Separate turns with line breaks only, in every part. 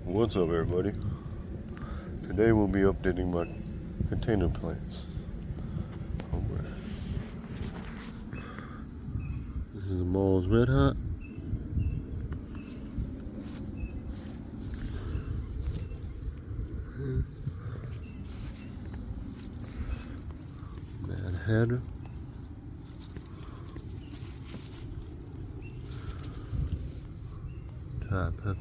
What's up, everybody? Today we'll be updating my container plants. Alright. This is Moll's Red Hot. Mad Hatter. Thai pepper.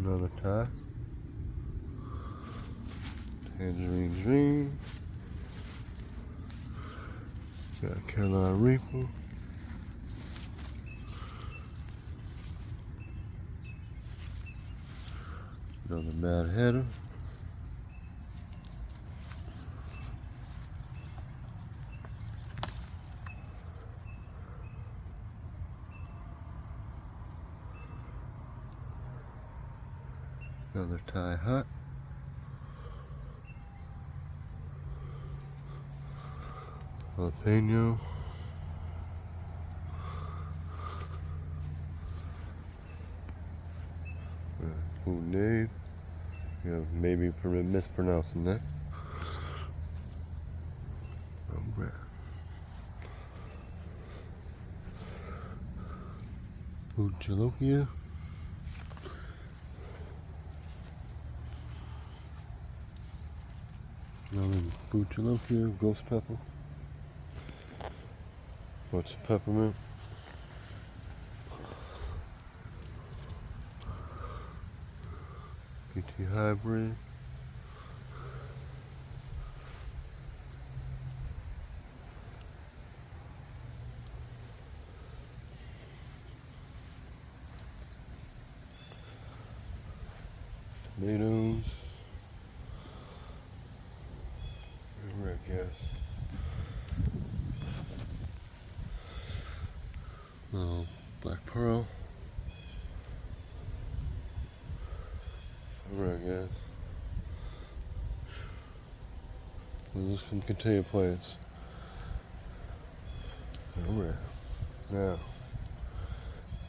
Another Thai. Tangerine Dream. Got Carolina Reaper. Another Mad Hatter. Another Thai Hut. Jalapeno. Food Nade. Yeah, maybe mispronouncing that. Alright. Food Jalokia. Another Food Jalokia, Ghost Pepper. Bunch of peppermint. PT Hybrid. Tomatoes. Red gas. Black Pearl. Red gas. Those can contain plants. Alright. Now,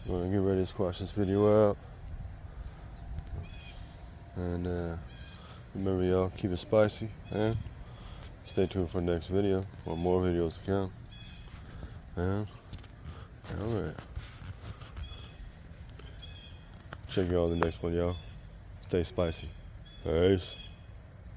we're gonna get ready to squash this video out. And remember, y'all, keep it spicy and stay tuned for the next video or more videos to come. And alright. Check y'all in the next one, y'all. Stay spicy. Peace.